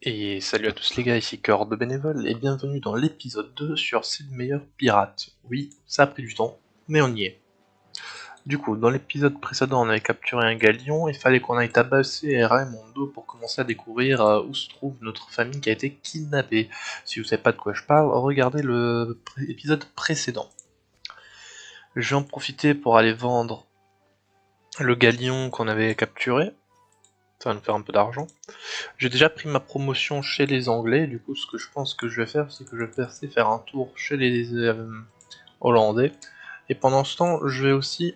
Et salut à tous les gars, ici Cœur de Bénévole et bienvenue dans l'épisode 2 sur C'est le meilleur pirate. Oui, ça a pris du temps, mais on y est. Du coup, dans l'épisode précédent, on avait capturé un galion, il fallait qu'on aille tabasser Raimondo pour commencer à découvrir où se trouve notre famille qui a été kidnappée. Si vous savez pas de quoi je parle, regardez l'épisode précédent. Je vais en profiter pour aller vendre le galion qu'on avait capturé, ça va nous faire un peu d'argent. J'ai déjà pris ma promotion chez les Anglais, du coup ce que je pense que je vais faire, c'est que je vais passer faire un tour chez les Hollandais. Et pendant ce temps, je vais aussi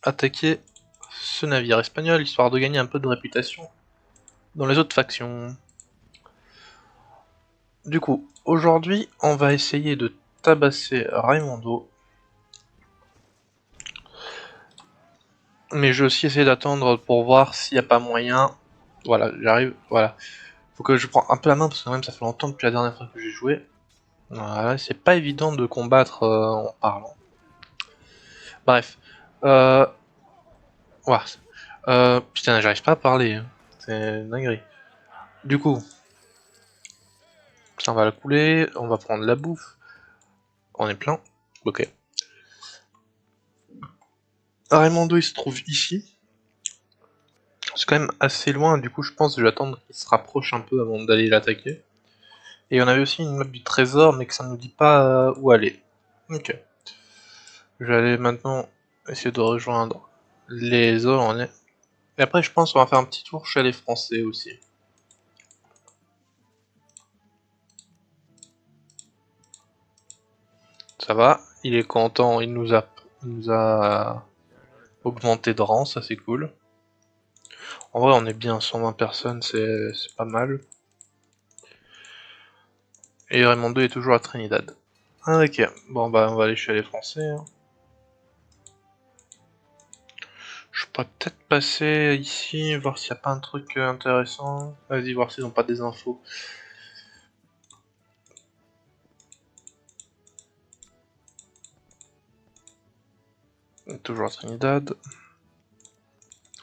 attaquer ce navire espagnol, histoire de gagner un peu de réputation dans les autres factions. Du coup, aujourd'hui, on va essayer de tabasser Raimondo. Mais je vais aussi essayer d'attendre pour voir s'il n'y a pas moyen. Voilà, j'arrive, voilà. Faut que je prenne un peu la main, parce que quand même ça fait longtemps depuis la dernière fois que j'ai joué. Voilà, c'est pas évident de combattre en parlant. Bref. Euh... Ouah. Putain, j'arrive pas à parler. Hein. C'est dinguerie. Du coup, ça on va la couler. On va prendre la bouffe. On est plein. Ok. Raimondo il se trouve ici. C'est quand même assez loin. Du coup, je pense que je vais attendre qu'il se rapproche un peu avant d'aller l'attaquer. Et on avait aussi une map du trésor, mais que ça ne nous dit pas où aller. Ok. Je vais aller maintenant essayer de rejoindre les Hollandais. Et après, je pense qu'on va faire un petit tour chez les Français aussi. Ça va, il est content, il nous a augmenté de rang, ça c'est cool. En vrai, on est bien, 120 personnes, c'est pas mal. Et Raimondo est toujours à Trinidad. Ah, ok, bon bah on va aller chez les Français. Hein. Je pourrais peut-être passer ici, voir s'il n'y a pas un truc intéressant. Vas-y, voir s'ils n'ont pas des infos. Toujours à Trinidad.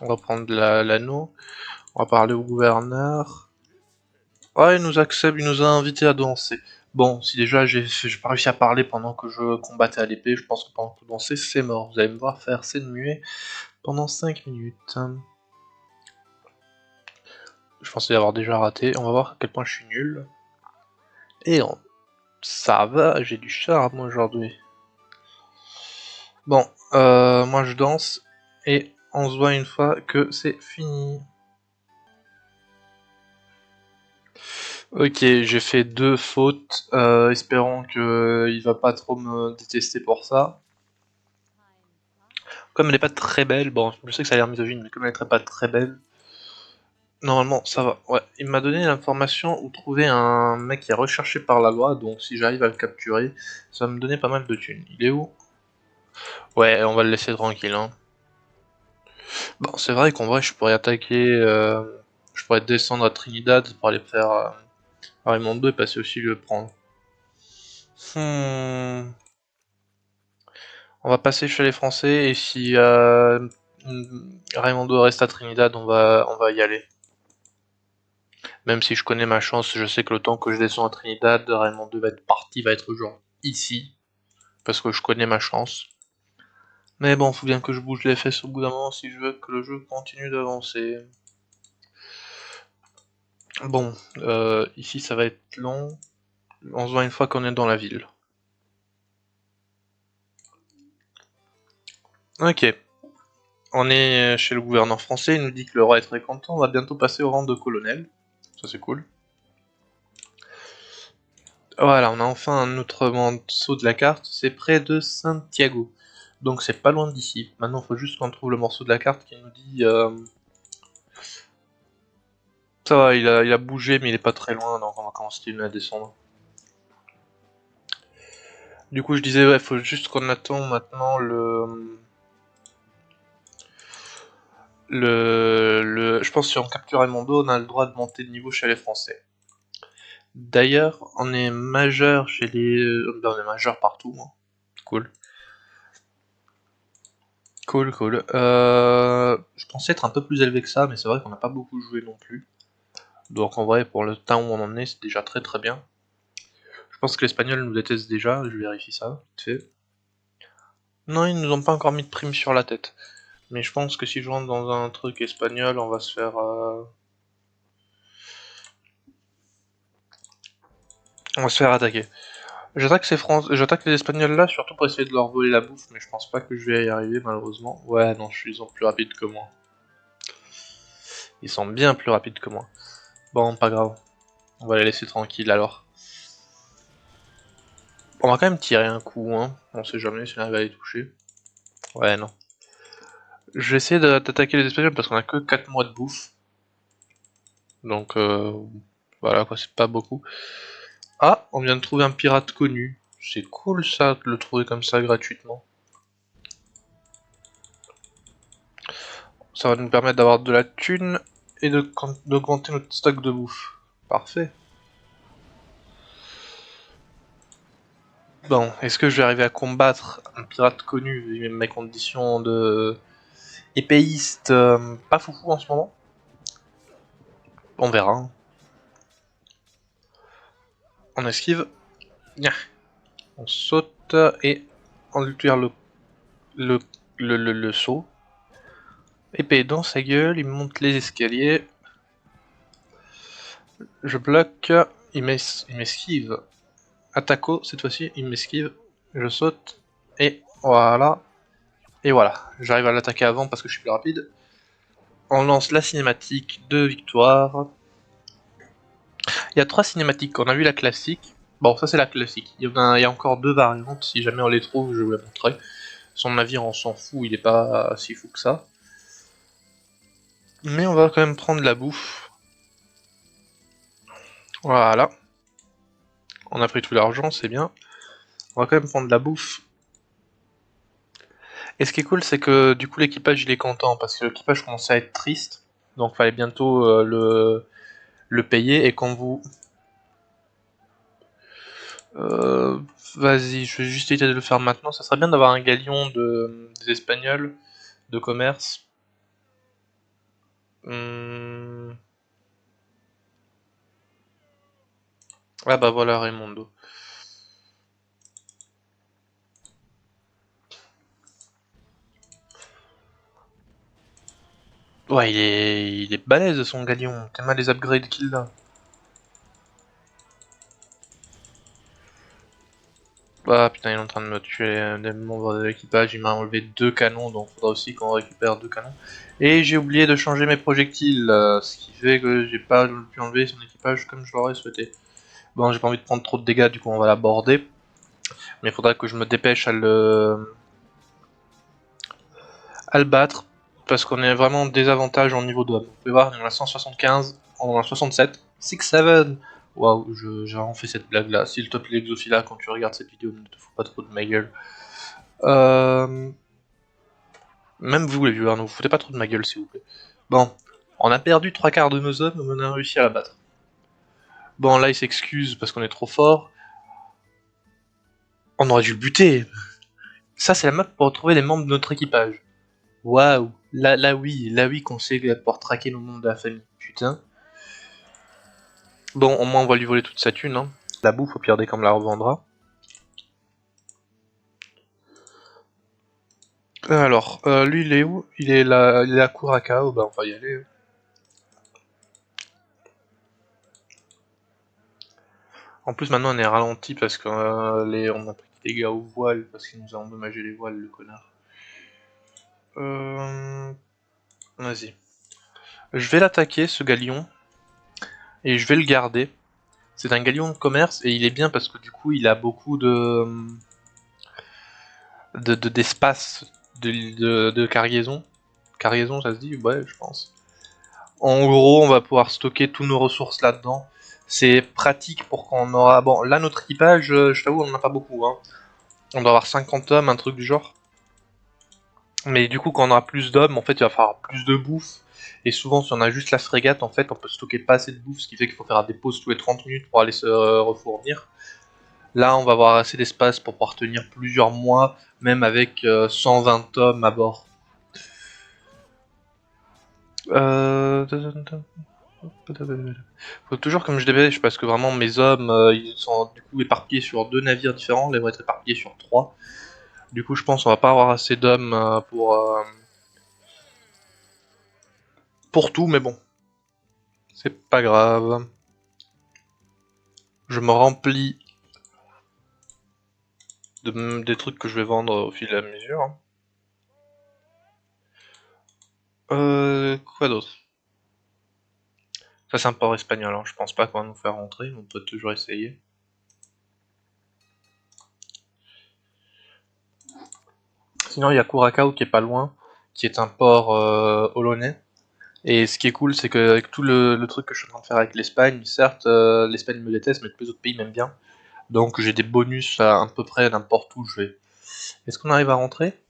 On va prendre l'anneau. On va parler au gouverneur. Ah, il nous accepte, il nous a invités à danser. Bon, si déjà j'ai pas réussi à parler pendant que je combattais à l'épée, je pense que pendant que je dansais, c'est mort. Vous allez me voir faire scène muet pendant 5 minutes. Je pensais avoir déjà raté. On va voir à quel point je suis nul. Et ça va, j'ai du charme aujourd'hui. Bon, moi je danse et on se voit une fois que c'est fini. Ok, j'ai fait 2 fautes, espérons que il va pas trop me détester pour ça. Comme elle est pas très belle, bon, je sais que ça a l'air misogyne, mais comme elle est pas très belle, normalement ça va. Ouais, il m'a donné l'information où trouver un mec qui est recherché par la loi, donc si j'arrive à le capturer, ça va me donner pas mal de thunes. Il est où? Ouais, on va le laisser tranquille, hein. Bon, c'est vrai qu'en vrai, je pourrais attaquer, je pourrais descendre à Trinidad pour aller faire Raimondo et passer aussi le prendre. Hmm. On va passer chez les Français et si Raimondo reste à Trinidad, on va y aller. Même si je connais ma chance, je sais que le temps que je descends à Trinidad, Raimondo va être parti, va être genre ici, parce que je connais ma chance. Mais bon, faut bien que je bouge les fesses au bout d'un moment si je veux que le jeu continue d'avancer. Bon, ici ça va être long. On se voit une fois qu'on est dans la ville. Ok, on est chez le gouverneur français, il nous dit que le roi est très content, on va bientôt passer au rang de colonel. Ça c'est cool. Voilà, on a enfin un autre morceau de la carte, c'est près de Santiago. Donc c'est pas loin d'ici. Maintenant, il faut juste qu'on trouve le morceau de la carte qui nous dit... Ça va, il a bougé, mais il est pas très loin, donc on va commencer à descendre. Du coup, je disais, ouais, faut juste qu'on attend maintenant Je pense que si on capture Raimondo, on a le droit de monter de niveau chez les Français. D'ailleurs, on est majeur chez les... ben, on est majeur partout, hein. Cool. Cool, cool. Je pensais être un peu plus élevé que ça, mais c'est vrai qu'on n'a pas beaucoup joué non plus. Donc en vrai, pour le temps où on en est, c'est déjà très très bien. Je pense que l'Espagnol nous déteste déjà, je vérifie ça, vite fait. Non, ils nous ont pas encore mis de prime sur la tête. Mais je pense que si je rentre dans un truc espagnol, on va se faire... On va se faire attaquer. J'attaque les Espagnols là, surtout pour essayer de leur voler la bouffe, mais je pense pas que je vais y arriver malheureusement. Ouais, non, ils sont plus rapides que moi. Ils sont bien plus rapides que moi. Bon, pas grave. On va les laisser tranquilles alors. On va quand même tirer un coup, hein. On sait jamais si on arrive à les toucher. Ouais, non. Je vais essayer d'attaquer les Espagnols parce qu'on a que 4 mois de bouffe. Donc, voilà quoi, c'est pas beaucoup. Ah, on vient de trouver un pirate connu. C'est cool ça, de le trouver comme ça gratuitement. Ça va nous permettre d'avoir de la thune et d'augmenter notre stock de bouffe. Parfait. Bon, est-ce que je vais arriver à combattre un pirate connu vu mes conditions de épéiste pas foufou en ce moment? On verra. Hein. On esquive. On saute et on lui tire le, le saut. Épée dans sa gueule, il monte les escaliers. Je bloque, il m'esquive. Attaco, cette fois-ci, il m'esquive. Je saute. Et voilà. Et voilà. J'arrive à l'attaquer avant parce que je suis plus rapide. On lance la cinématique de victoire. Il y a 3 cinématiques. On a vu la classique. Bon, ça c'est la classique. Il y a encore 2 variantes. Si jamais on les trouve, je vous les montrerai. Son navire, on s'en fout. Il est pas si fou que ça. Mais on va quand même prendre la bouffe. Voilà. On a pris tout l'argent, c'est bien. On va quand même prendre la bouffe. Et ce qui est cool, c'est que du coup l'équipage il est content parce que l'équipage commençait à être triste. Donc fallait bientôt le payer. Et quand vous... Vas-y, je vais juste éviter de le faire maintenant. Ça serait bien d'avoir un galion des Espagnols de commerce. Ah bah voilà Raimondo. Ouais, il est balèze son galion. T'as mal les upgrades qu'il a. Ah putain, il est en train de me tuer des membres de l'équipage. Il m'a enlevé 2 canons, donc faudra aussi qu'on récupère 2 canons. Et j'ai oublié de changer mes projectiles, ce qui fait que j'ai pas pu enlever son équipage comme je l'aurais souhaité. Bon, j'ai pas envie de prendre trop de dégâts, du coup on va l'aborder. Mais il faudra que je me dépêche à le battre, parce qu'on est vraiment en désavantage en niveau d'homme. Vous pouvez voir, il y en a 175, on en a 67, 6-7. Waouh, j'ai vraiment fait cette blague là. S'il te plaît, Exophila, quand tu regardes cette vidéo, ne te fous pas trop de ma gueule. Même vous, les viewers, ne vous foutez pas trop de ma gueule, s'il vous plaît. Bon, on a perdu 3 quarts de nos hommes, mais on a réussi à la battre. Bon, là, il s'excuse parce qu'on est trop fort. On aurait dû le buter. Ça, c'est la map pour retrouver les membres de notre équipage. Waouh, là oui qu'on sait pouvoir traquer nos membres de la famille. Putain. Bon, au moins on va lui voler toute sa thune. Hein. La bouffe, au pire des cas, on me la revendra. Alors, lui il est où? Il est à Curacao, bah on va y aller. En plus maintenant on est ralenti parce que on a pris des dégâts aux voiles parce qu'il nous a endommagé les voiles, le connard. Vas-y. Je vais l'attaquer ce galion et je vais le garder. C'est un galion de commerce et il est bien parce que du coup il a beaucoup d'espace de cargaison. Cargaison ça se dit? Ouais je pense. En gros on va pouvoir stocker toutes nos ressources là-dedans. C'est pratique pour qu'on aura... Bon là notre équipage, je t'avoue on en a pas beaucoup. Hein. On doit avoir 50 hommes, un truc du genre. Mais du coup quand on aura plus d'hommes, en fait il va falloir plus de bouffe. Et souvent si on a juste la frégate, en fait on peut stocker pas assez de bouffe, ce qui fait qu'il faut faire des pauses tous les 30 minutes pour aller se refournir. Là, on va avoir assez d'espace pour pouvoir tenir plusieurs mois, même avec 120 hommes à bord. Faut toujours que je dépêche parce que vraiment mes hommes ils sont du coup éparpillés sur 2 navires différents, là ils vont être éparpillés sur 3. Du coup je pense qu'on va pas avoir assez d'hommes pour tout, mais bon, c'est pas grave. Je me remplis des trucs que je vais vendre au fil et à mesure. Quoi d'autre? Ça c'est un port espagnol, hein. Je pense pas qu'on va nous faire rentrer, on peut toujours essayer. Sinon il y a Curacao qui est pas loin, qui est un port polonais. Et ce qui est cool, c'est qu'avec tout le truc que je suis en train de faire avec l'Espagne, certes l'Espagne me déteste, mais tous les autres pays m'aiment bien. Donc j'ai des bonus à peu près n'importe où je vais. Est-ce qu'on arrive à rentrer?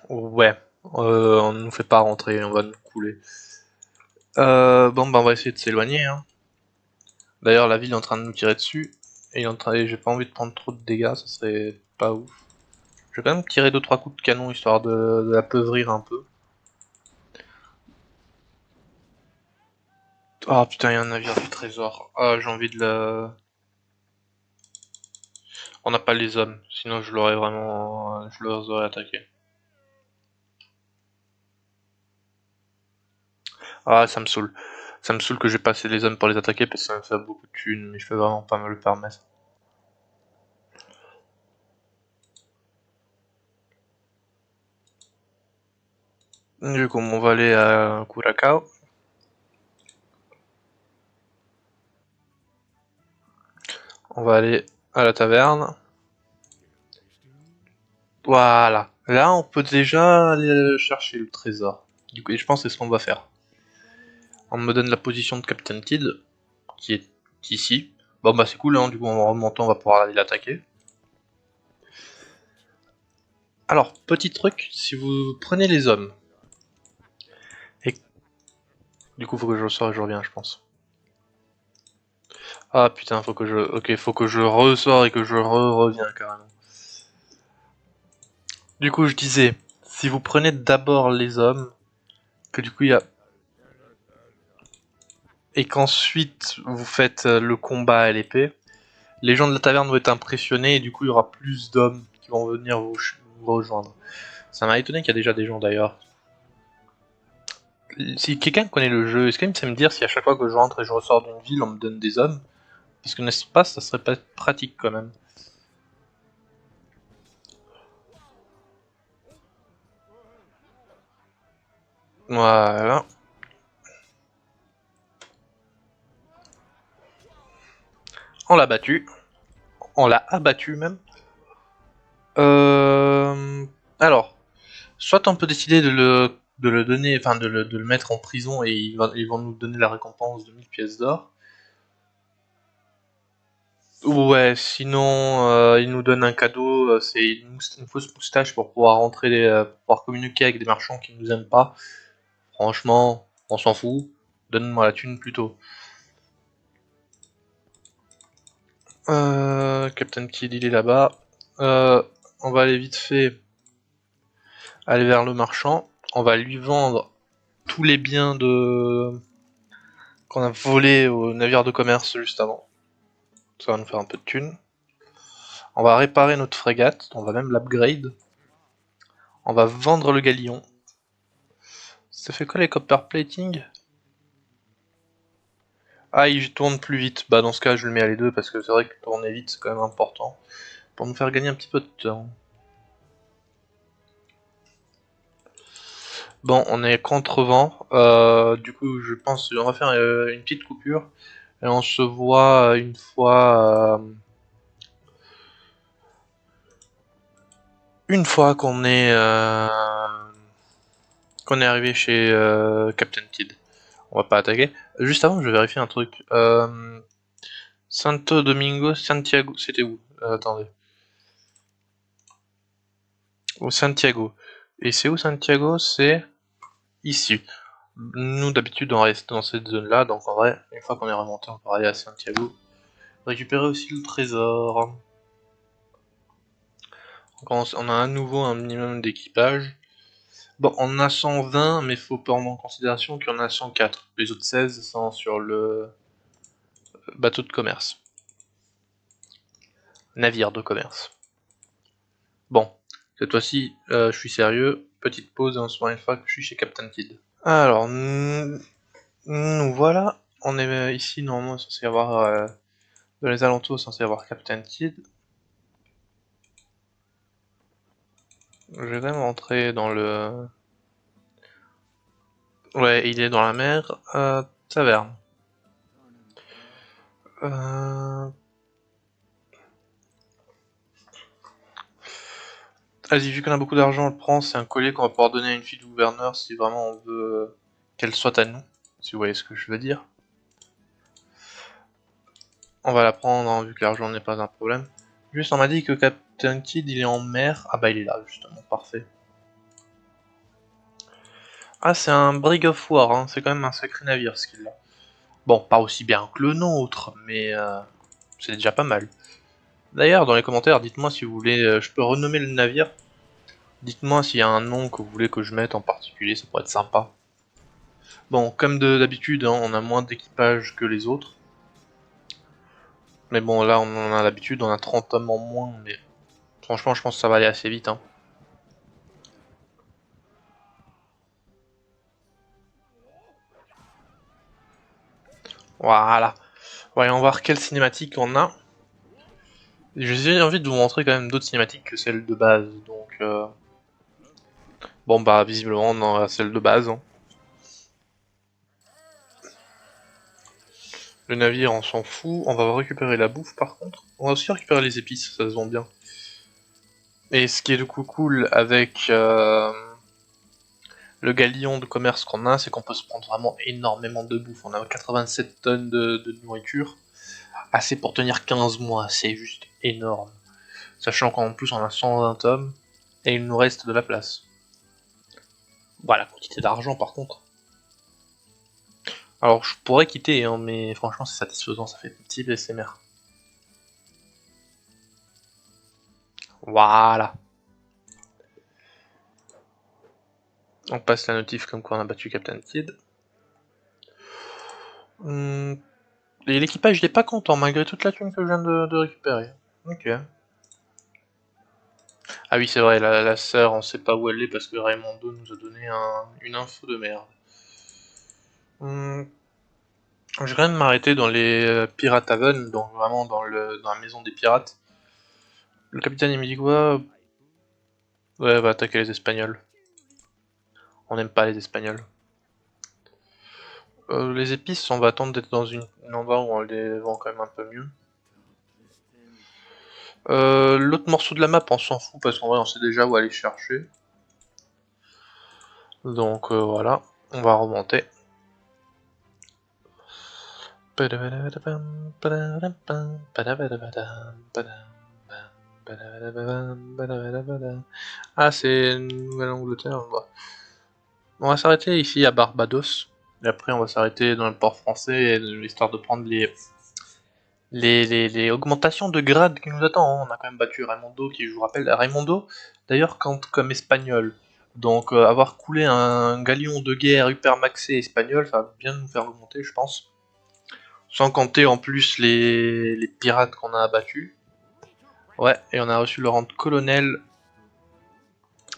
Ouais. On nous fait pas rentrer, on va nous couler. Bon bah on va essayer de s'éloigner. Hein. D'ailleurs la ville est en train de nous tirer dessus. Et j'ai pas envie de prendre trop de dégâts, ça serait pas ouf. Je vais quand même tirer 2-3 coups de canon histoire de l'appeuvrir un peu. Oh putain, il y a un navire du trésor. Ah, j'ai envie de la... On n'a pas les hommes, sinon je l'aurais vraiment... Je les aurais attaqués. Ah, ça me saoule. Ça me saoule que j'ai pas assez les hommes pour les attaquer parce que ça me fait beaucoup de thunes, mais je peux vraiment pas me le permettre. Du coup, on va aller à Curacao. On va aller à la taverne. Voilà. Là, on peut déjà aller chercher le trésor. Du coup, et je pense que c'est ce qu'on va faire. On me donne la position de Captain Kidd, qui est ici. Bon bah c'est cool, hein, du coup en remontant on va pouvoir aller l'attaquer. Alors, petit truc, si vous prenez les hommes, et du coup faut que je ressors et je reviens je pense. Ah putain, faut que je... Ok, faut que je ressors et que je reviens carrément. Du coup je disais, si vous prenez d'abord les hommes, que du coup il y a... Et qu'ensuite vous faites le combat à l'épée, les gens de la taverne vont être impressionnés et du coup il y aura plus d'hommes qui vont venir vous rejoindre. Ça m'a étonné qu'il y a déjà des gens d'ailleurs. Si quelqu'un connaît le jeu, est-ce qu'il sait me dire si à chaque fois que je rentre et je ressors d'une ville on me donne des hommes? Parce que n'est-ce pas, ça serait pas pratique quand même. Voilà. On l'a battu. On l'a abattu même. Alors, soit on peut décider de le donner, enfin de le mettre en prison et ils vont nous donner la récompense de 1000 pièces d'or. Ouais, sinon ils nous donnent un cadeau, c'est une fausse moustache pour pouvoir rentrer, pour pouvoir communiquer avec des marchands qui nous aiment pas. Franchement, on s'en fout. Donne-moi la thune plutôt. Captain Kidd il est là-bas. On va aller vite fait aller vers le marchand. On va lui vendre tous les biens qu'on a volés au navire de commerce juste avant. Ça va nous faire un peu de thunes. On va réparer notre frégate, on va même l'upgrade. On va vendre le galion. Ça fait quoi les copper plating? Ah, il tourne plus vite. Bah dans ce cas, je le mets à les deux parce que c'est vrai que tourner vite c'est quand même important pour nous faire gagner un petit peu de temps. Bon, on est contre-vent. Du coup, je pense qu'on va faire une petite coupure et on se voit une fois qu'on est arrivé chez Captain Kidd. On va pas attaquer. Juste avant, je vais vérifier un truc. Santo Domingo, Santiago, c'était où? Attendez. Au Santiago. Et c'est où Santiago? C'est ici. Nous d'habitude on reste dans cette zone-là, donc en vrai, une fois qu'on est remonté, on va aller à Santiago. Récupérer aussi le trésor. Donc on a à nouveau un minimum d'équipage. Bon, on en a 120, mais faut prendre en considération qu'il y en a 104. Les autres 16 sont sur le bateau de commerce. Navire de commerce. Bon, cette fois-ci, je suis sérieux. Petite pause et on se voit une fois que je suis chez Captain Kidd. Alors, nous voilà. On est ici, normalement, censé y avoir... dans les alentours, censé y avoir Captain Kidd. Je vais quand même rentrer dans le... Ouais, il est dans la mer. Taverne. Vas-y, vu qu'on a beaucoup d'argent, on le prend. C'est un collier qu'on va pouvoir donner à une fille de gouverneur si vraiment on veut qu'elle soit à nous. Si vous voyez ce que je veux dire. On va la prendre, hein, vu que l'argent n'est pas un problème. Juste, on m'a dit que Captain Kidd, il est en mer. Ah bah, il est là, justement. Parfait. Ah, c'est un Brig of War, hein. C'est quand même un sacré navire, ce qu'il a. Bon, pas aussi bien que le nôtre, mais c'est déjà pas mal. D'ailleurs, dans les commentaires, dites-moi si vous voulez... je peux renommer le navire. Dites-moi s'il y a un nom que vous voulez que je mette en particulier, ça pourrait être sympa. Bon, comme d'habitude, hein, on a moins d'équipage que les autres. Mais bon, là, on en a l'habitude, on a 30 hommes en moins, mais franchement, je pense que ça va aller assez vite. Hein. Voilà. Voyons voir quelle cinématique on a. J'ai envie de vous montrer quand même d'autres cinématiques que celles de base, donc... Bon, bah, visiblement, on a celle de base. Hein. Le navire, on s'en fout. On va récupérer la bouffe, par contre. On va aussi récupérer les épices, ça se vend bien. Et ce qui est du coup cool avec le galion de commerce qu'on a, c'est qu'on peut se prendre vraiment énormément de bouffe. On a 87 tonnes de nourriture, assez pour tenir 15 mois, c'est juste énorme. Sachant qu'en plus on a 120 hommes, et il nous reste de la place. Voilà, quantité d'argent par contre. Alors je pourrais quitter, hein, mais franchement c'est satisfaisant, ça fait petit SMR. Voilà. On passe la notif comme quoi on a battu Captain Kidd. Et l'équipage n'est pas content malgré toute la thune que je viens de récupérer. Ok. Ah oui c'est vrai, la sœur on sait pas où elle est parce que Raimondo nous a donné une info de merde. Je vais quand même m'arrêter dans les Pirate Haven, donc vraiment dans la maison des pirates. Le capitaine il me dit quoi? Ouais, va attaquer les Espagnols. On n'aime pas les Espagnols. Les épices, on va attendre d'être dans un endroit où on les vend quand même un peu mieux. L'autre morceau de la map, on s'en fout parce qu'en vrai, on sait déjà où aller chercher. Donc voilà, on va remonter. Ah, c'est Nouvelle-Angleterre. On va s'arrêter ici à Barbados. Et après, on va s'arrêter dans le port français, histoire de prendre les augmentations de grade qui nous attendent. On a quand même battu Raimondo, qui, je vous rappelle, Raimondo, d'ailleurs, compte comme espagnol. Donc, avoir coulé un galion de guerre hyper maxé espagnol, ça va bien nous faire remonter, je pense. Sans compter en plus les pirates qu'on a abattus. Ouais, et on a reçu le rang de colonel.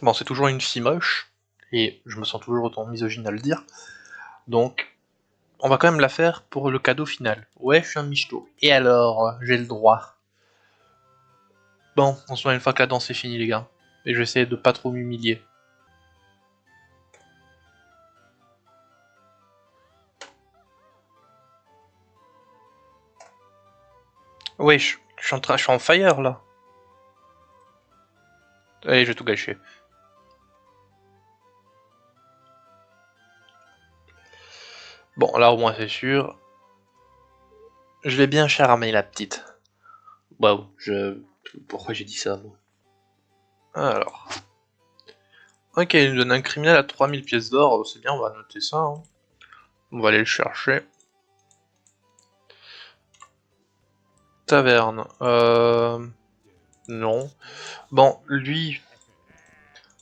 Bon, c'est toujours une fille moche, et je me sens toujours autant misogyne à le dire. Donc, on va quand même la faire pour le cadeau final. Ouais, je suis un michto. Et alors, j'ai le droit. Bon, on se voit une fois que la danse est finie, les gars. Et je vais essayer de pas trop m'humilier. Ouais, je suis en fire là. Allez, je vais tout gâcher. Bon, là au moins c'est sûr. Je l'ai bien charmé la petite. Waouh, pourquoi j'ai dit ça moi? Alors. Ok, il nous donne un criminel à 3000 pièces d'or, c'est bien, on va noter ça. Hein. On va aller le chercher. Taverne. Non. Bon, lui,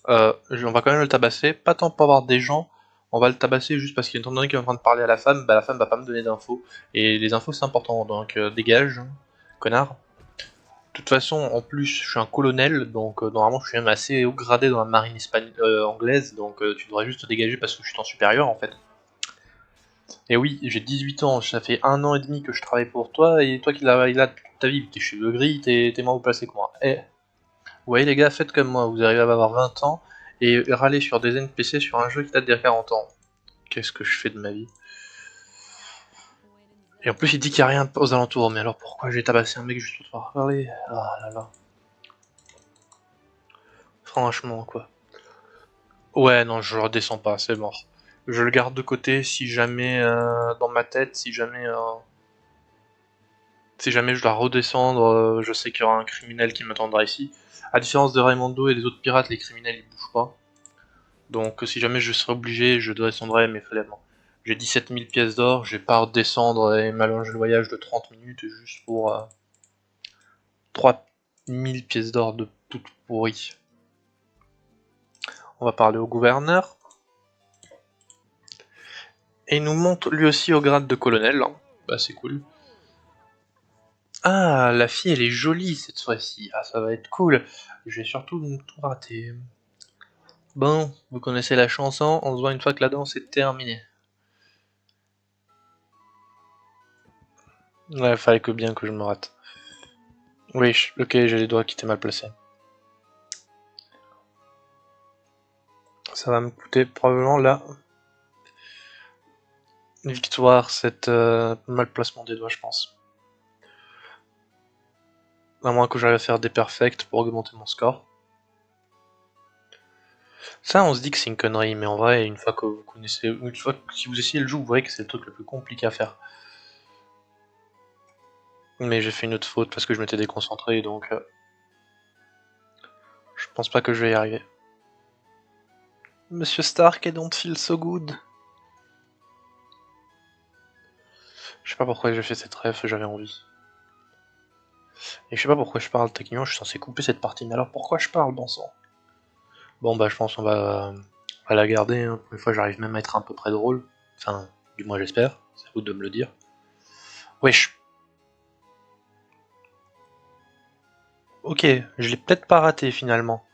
On va quand même le tabasser, pas tant pour avoir des gens, on va le tabasser juste parce qu'étant donné qu'il est en train de parler à la femme, bah la femme va pas me donner d'infos. Et les infos c'est important, donc dégage, connard. De toute façon, en plus, je suis un colonel, donc normalement je suis même assez haut gradé dans la marine anglaise, donc tu devrais juste te dégager parce que je suis ton supérieur en fait. Et oui, j'ai 18 ans, ça fait 1 an et demi que je travaille pour toi, et toi qui l'as là toute ta vie, t'es cheveux gris, t'es moins haut placé que moi. Eh, vous voyez les gars, faites comme moi, vous arrivez à avoir 20 ans, et râler sur des NPC sur un jeu qui date d'il y a 40 ans. Qu'est-ce que je fais de ma vie? Et en plus il dit qu'il n'y a rien aux alentours, mais alors pourquoi j'ai tabassé un mec juste pour pouvoir parler? Ah là là. Franchement quoi. Ouais non, je redescends pas, c'est mort. Je le garde de côté si jamais dans ma tête, si jamais je dois redescendre, je sais qu'il y aura un criminel qui m'attendra ici. A différence de Raimundo et des autres pirates, les criminels ils bougent pas. Donc si jamais je serais obligé, je descendrai, mais fallait. J'ai 17 000 pièces d'or, je vais pas redescendre et m'allonger le voyage de 30 minutes juste pour 3 000 pièces d'or de toutes pourries. On va parler au gouverneur. Et il nous monte lui aussi au grade de colonel. Hein. Bah c'est cool. Ah, la fille elle est jolie cette fois-ci. Ah ça va être cool. Je vais surtout tout rater. Bon, vous connaissez la chanson, on se voit une fois que la danse est terminée. Ouais, fallait que bien que je me rate. Oui, ok, j'ai les doigts qui étaient mal placés. Ça va me coûter probablement là une victoire, cette mal placement des doigts, je pense. À moins que j'arrive à faire des perfects pour augmenter mon score. Ça, on se dit que c'est une connerie, mais en vrai, une fois que vous connaissez, une fois que si vous essayez le jeu, vous voyez que c'est le truc le plus compliqué à faire. Mais j'ai fait une autre faute parce que je m'étais déconcentré, donc je pense pas que je vais y arriver. Monsieur Stark, I don't feel so good. Je sais pas pourquoi j'ai fait cette ref, j'avais envie. Et je sais pas pourquoi je parle, techniquement je suis censé couper cette partie, mais alors pourquoi je parle, bon sang? Bon bah je pense on va la garder, hein. Pour une fois j'arrive même à être un peu près drôle. Enfin, du moins j'espère, c'est à vous de me le dire. Wesh. Ok, je l'ai peut-être pas raté finalement.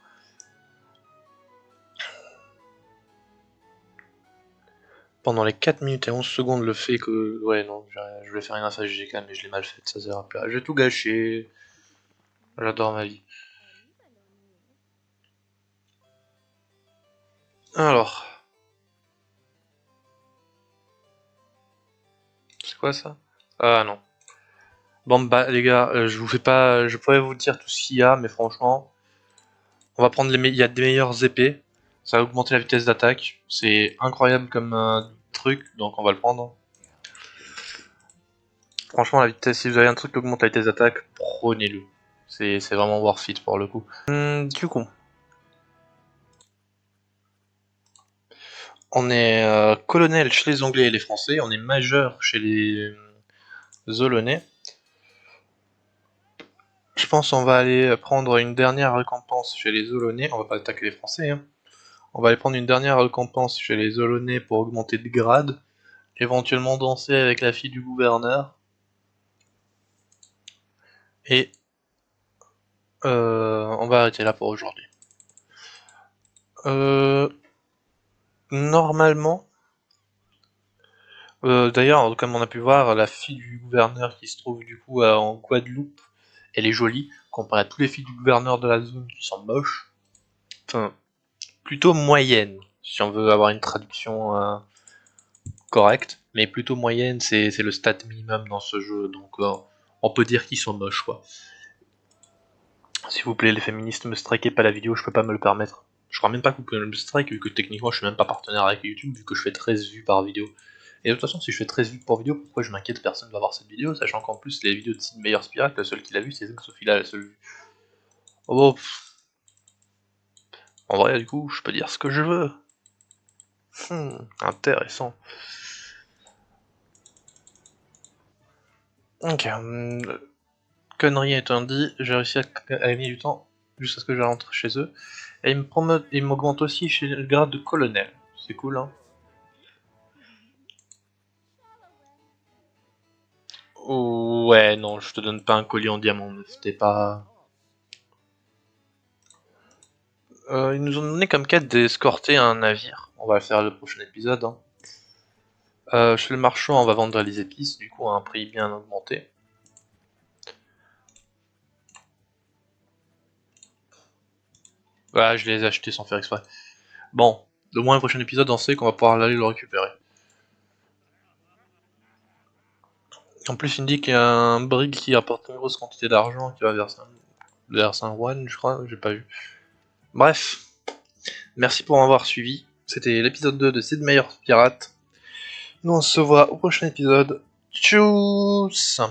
Pendant les 4 minutes et 11 secondes, le fait que... Ouais non, je voulais faire une infage GK mais je l'ai mal faite, ça sert à plus. J'ai tout gâché. J'adore ma vie. Alors, c'est quoi ça? Ah non. Bon bah les gars, je vous fais pas... Je pourrais vous dire tout ce qu'il y a, mais franchement... On va prendre il y a des meilleures épées. Ça va augmenter la vitesse d'attaque. C'est incroyable comme truc, donc on va le prendre. Franchement, la vitesse, si vous avez un truc qui augmente la vitesse d'attaque, prenez-le. C'est vraiment worth it pour le coup. Du coup, on est colonel chez les Anglais et les Français, on est majeur chez les Olonais. Je pense qu'on va aller prendre une dernière récompense chez les Olonais. On va pas attaquer les Français. Hein. On va aller prendre une dernière récompense chez les Olonais pour augmenter de grade. Éventuellement danser avec la fille du gouverneur. Et on va arrêter là pour aujourd'hui. Normalement, d'ailleurs, comme on a pu voir, la fille du gouverneur qui se trouve du coup en Guadeloupe, elle est jolie, comparée à toutes les filles du gouverneur de la zone qui sont moches. Enfin, plutôt moyenne, si on veut avoir une traduction correcte, mais plutôt moyenne, c'est le stat minimum dans ce jeu, donc on peut dire qu'ils sont moches, quoi. S'il vous plaît, les féministes, me strikez pas la vidéo, je peux pas me le permettre. Je crois même pas que vous pouvez me strike, vu que techniquement je suis même pas partenaire avec YouTube, vu que je fais 13 vues par vidéo. Et de toute façon, si je fais 13 vues par vidéo, pourquoi je m'inquiète, personne va voir cette vidéo, sachant qu'en plus, les vidéos de Sid Meier Spirit, la seule qui l'a vue, c'est Sophie là, la seule vue. Oh bon, en vrai, du coup, je peux dire ce que je veux. Intéressant. Ok, connerie étant dit, j'ai réussi à gagner du temps jusqu'à ce que je rentre chez eux. Et il m'augmente aussi chez le grade de colonel. C'est cool, hein. Oh, ouais, non, je te donne pas un collier en diamant, c'était pas... ils nous ont donné comme quête d'escorter un navire. On va le faire le prochain épisode, hein. Chez le marchand, on va vendre les épices, du coup à un prix bien augmenté. Voilà, je les ai achetés sans faire exprès. Bon, au moins le prochain épisode, on sait qu'on va pouvoir aller le récupérer. En plus, il me dit qu'il y a un brig qui apporte une grosse quantité d'argent qui va vers Saint-Juan, je crois, j'ai pas vu. Bref, merci pour m'avoir suivi. C'était l'épisode 2 de Sid Meier's Pirate. Nous on se voit au prochain épisode. Tchuss!